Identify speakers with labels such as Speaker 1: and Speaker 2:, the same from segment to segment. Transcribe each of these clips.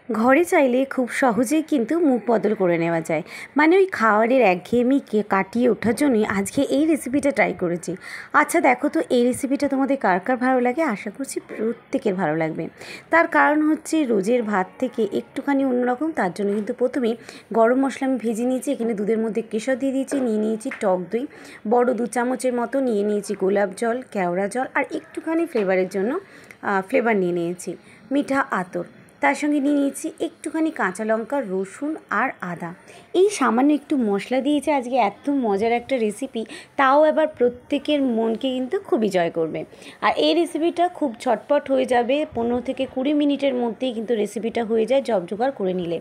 Speaker 1: ঘরে চাইলে খুব সহজেই কিন্তু মুখ বদল করে নেওয়া যায়। মানে ওই খাবারের একঘেয়েমিকে কাটিয়ে ওঠার জন্যই আজকে এই রেসিপিটা ট্রাই করেছি। আচ্ছা দেখো তো, এই রেসিপিটা তোমাদের কার কার ভালো লাগে? আশা করছি প্রত্যেকের ভালো লাগবে। তার কারণ হচ্ছে রোজের ভাত থেকে একটুখানি অন্যরকম, তার জন্য কিন্তু প্রথমে গরম মশলা আমি ভেজে নিয়েছি। এখানে দুধের মধ্যে কেশর দিয়ে দিয়েছি, নিয়ে নিয়েছি টক দই বড় 2 চামচের মতো, নিয়ে নিয়েছি গোলাপ জল, কেওড়া জল আর একটুখানি ফ্লেভারের জন্য ফ্লেভার নিয়ে নিয়েছি মিঠা আতর। তার সঙ্গে নিয়ে নিয়েছি একটুখানি কাঁচা লঙ্কা, রসুন আর আদা। এই সামান্য একটু মশলা দিয়েছে আজকে এত মজার একটা রেসিপি, তাও আবার প্রত্যেকের মনকে কিন্তু খুবই জয় করবে। আর এই রেসিপিটা খুব ঝটপট হয়ে যাবে, 15 থেকে 20 মিনিটের মধ্যেই কিন্তু রেসিপিটা হয়ে যায় জোগাড় করে নিলে।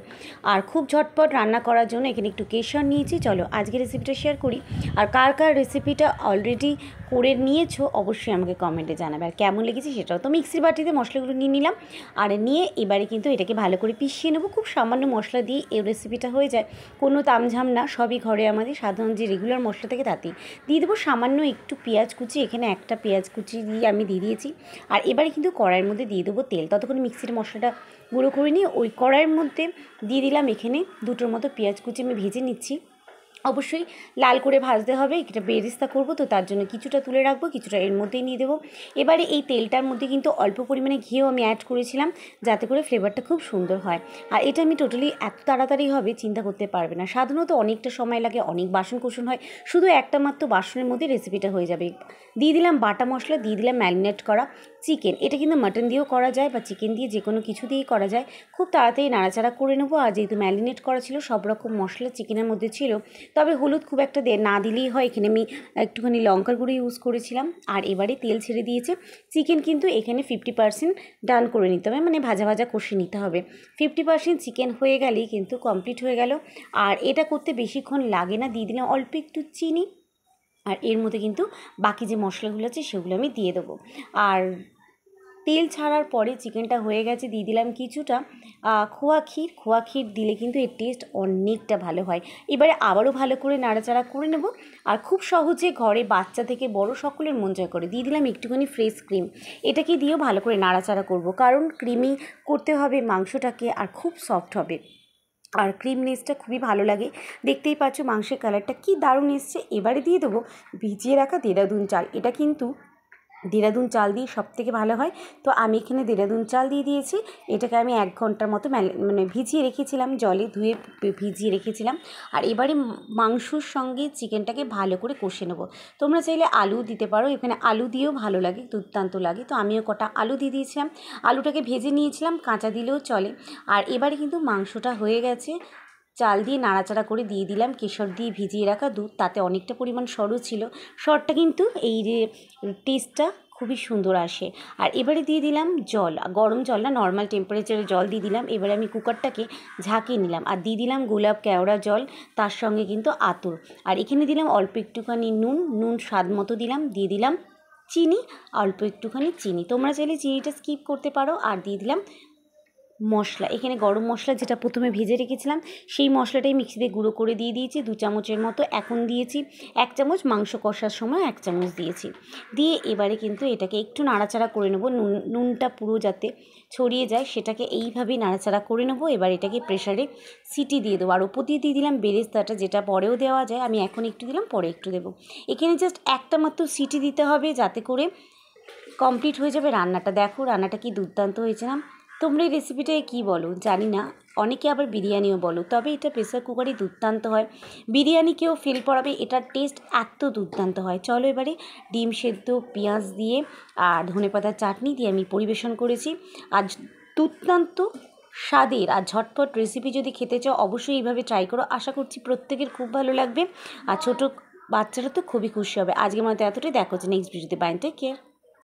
Speaker 1: আর খুব ঝটপট রান্না করার জন্য এখানে একটু কেশর নিয়েছি। চলো আজকে রেসিপিটা শেয়ার করি। আর কার কার রেসিপিটা অলরেডি করে নিয়েছো অবশ্যই আমাকে কমেন্টে জানাবে, আর কেমন লেগেছে সেটাও। তো মিক্সির বাটিতে মশলাগুলো নিয়ে নিলাম, আর নিয়ে এবারে কিন্তু এটাকে ভালো করে পিষিয়ে নেবো। খুব সামান্য মশলা দিয়ে এই রেসিপিটা হয়ে যায়, কোনো তামঝাম না, সবই ঘরে আমাদের সাধারণ যে রেগুলার মশলা থেকে তাতেই। দিয়ে দেবো সামান্য একটু পেঁয়াজ কুচি, এখানে একটা পেঁয়াজ কুচি দিয়ে আমি দিয়ে দিয়েছি। আর এবারে কিন্তু কড়াইয়ের মধ্যে দিয়ে দেবো তেল। ততক্ষণ মিক্সির মশলাটা গুঁড়ো করে নিয়ে ওই কড়াইয়ের মধ্যে দিয়ে দিলাম এখানে 2টোর মতো পেঁয়াজ কুচি আমি ভেজে নিচ্ছি। অবশ্যই লাল করে ভাজতে হবে, এটা বেরেস্তা করবো তো তার জন্য কিছুটা তুলে রাখবো, কিছুটা এর মধ্যেই নিয়ে দেবো। এবারে এই তেলটার মধ্যে কিন্তু অল্প পরিমাণে ঘিও আমি অ্যাড করেছিলাম, যাতে করে ফ্লেভারটা খুব সুন্দর হয়। আর এটা আমি টোটালি এত তাড়াতাড়ি হবে চিন্তা করতে পারবে না, সাধারণত অনেকটা সময় লাগে, অনেক বাসন কোসন হয়, শুধু একটা মাত্র বাসনের মধ্যে রেসিপিটা হয়ে যাবে। দিয়ে দিলাম বাটা মশলা, দিয়ে দিলাম ম্যারিনেট করা চিকেন। এটা কিন্তু মাটন দিয়েও করা যায় বা চিকেন দিয়ে যে কোনো কিছু দিয়েই করা যায়। খুব তাড়াতাড়ি নাড়াচাড়া করে নেবো। আর যেহেতু ম্যারিনেট করা ছিল, সব রকম মশলা চিকেনের মধ্যে ছিল, তবে হলুদ খুব একটা না দিলেই হয়, এখানে আমি একটুখানি লঙ্কার গুঁড়ো ইউজ করেছিলাম। আর এবারে তেল ছেড়ে দিয়েছে। চিকেন কিন্তু এখানে 50% ডান করে নিতে হবে, মানে ভাজা ভাজা কষে নিতে হবে। 50% চিকেন হয়ে গেলেই কিন্তু কমপ্লিট হয়ে গেল। আর এটা করতে বেশিক্ষণ লাগে না। দিয়ে দিলাম অল্প একটু চিনি, আর এর মধ্যে কিন্তু বাকি যে মশলাগুলো আছে সেগুলো আমি দিয়ে দেবো। আর তেল ছাড়ার পরে চিকেনটা হয়ে গেছে, দিয়ে দিলাম কিছুটা খোয়া ক্ষীর দিলে কিন্তু এর টেস্ট অনেকটা ভালো হয়। এবারে আবারও ভালো করে নাড়াচাড়া করে নেব। আর খুব সহজে ঘরে বাচ্চা থেকে বড় সকলের মন জয় করে দিয়ে দিলাম একটুখানি ফ্রেশ ক্রিম। এটাকে দিয়েও ভালো করে নাড়াচাড়া করব, কারণ ক্রিমি করতে হবে মাংসটাকে, আর খুব সফট হবে। আর ক্রিমনেসটা খুবই ভালো লাগে, দেখতেই পাচ্ছ মাংসের কালারটা কি দারুণ এসছে। এবারে দিয়ে দেবো ভিজিয়ে রাখা দেরাদুন চাল। এটা কিন্তু দেরাদুন চাল দিয়ে সবথেকে ভালো হয়, তো আমি এখানে দেরাদুন চাল দিয়ে দিয়েছি। এটাকে আমি 1 ঘন্টার মতো মানে ভিজিয়ে রেখেছিলাম, জলে ধুয়ে ভিজিয়ে রেখেছিলাম। আর এবারে মাংসর সঙ্গে চিকেনটাকে ভালো করে কষে নেবো। তোমরা চাইলে আলু দিতে পারো, এখানে আলু দিয়েও ভালো লাগে, দুর্দান্ত লাগে। তো আমিও কটা আলু দিয়ে দিয়েছিলাম, আলুটাকে ভেজে নিয়েছিলাম, কাঁচা দিলেও চলে। আর এবারে কিন্তু মাংসটা হয়ে গেছে, চাল দিয়ে নাড়াচাড়া করে দিয়ে দিলাম কেশর দিয়ে ভিজিয়ে রাখা দুধ, তাতে অনেকটা পরিমাণ সরও ছিল। সরটা কিন্তু এই যে টেস্টটা খুবই সুন্দর আসে। আর এবারে দিয়ে দিলাম জল, গরম জল না, নর্মাল টেম্পারেচারে জল দিয়ে দিলাম। এবারে আমি কুকারটাকে ঝাঁকিয়ে নিলাম, আর দিয়ে দিলাম গোলাপ কেওড়া জল, তার সঙ্গে কিন্তু আতর। আর এখানে দিলাম অল্প একটুখানি নুন স্বাদ মতো দিলাম, দিয়ে দিলাম চিনি, অল্প একটুখানি চিনি, তোমরা চাইলে চিনিটা স্কিপ করতে পারো। আর দিয়ে দিলাম মশলা, এখানে গরম মশলা যেটা প্রথমে ভেজে রেখেছিলাম সেই মশলাটাই মিক্সিতে গুঁড়ো করে দিয়ে দিয়েছি 2 চামচের মতো। এখন দিয়েছি 1 চামচ, মাংস কষার সময় 1 চামচ দিয়েছি। দিয়ে এবারে কিন্তু এটাকে একটু নাড়াচাড়া করে নেবো, নুনটা পুরো যাতে ছড়িয়ে যায় সেটাকে এইভাবেই নাড়াচাড়া করে নেবো। এবার এটাকে প্রেশারে সিটি দিয়ে দেবো। আর ওপর দিয়ে দিয়ে দিলাম বেরেস্তাটা, যেটা পরেও দেওয়া যায়, আমি এখন একটু দিলাম, পরে একটু দেবো। এখানে জাস্ট একটা মাত্র সিটি দিতে হবে, যাতে করে কমপ্লিট হয়ে যাবে রান্নাটা। দেখো রান্নাটা কি দুর্দান্ত হয়েছে না? তোমরা এই রেসিপিটায় কী বলো জানি না, অনেকে আবার বিরিয়ানিও বলো, তবে এটা প্রেসার কুকারই দুর্দান্ত হয়। বিরিয়ানিকেও ফেল পড়াবে, এটার টেস্ট এত দুর্দান্ত হয়। চলো এবারে ডিম সেদ্ধ, পেঁয়াজ দিয়ে আর ধনেপাতার চাটনি দিয়ে আমি পরিবেশন করেছি। আর দুর্দান্ত স্বাদের আর ঝটপট রেসিপি যদি খেতে চাও অবশ্যই এইভাবে ট্রাই করো, আশা করছি প্রত্যেকের খুব ভালো লাগবে। আর ছোটো বাচ্চারা তো খুবই খুশি হবে। আজকের মতো এতটাই, দেখা হচ্ছে নেক্সট ভিডিওতে। Bye, take care.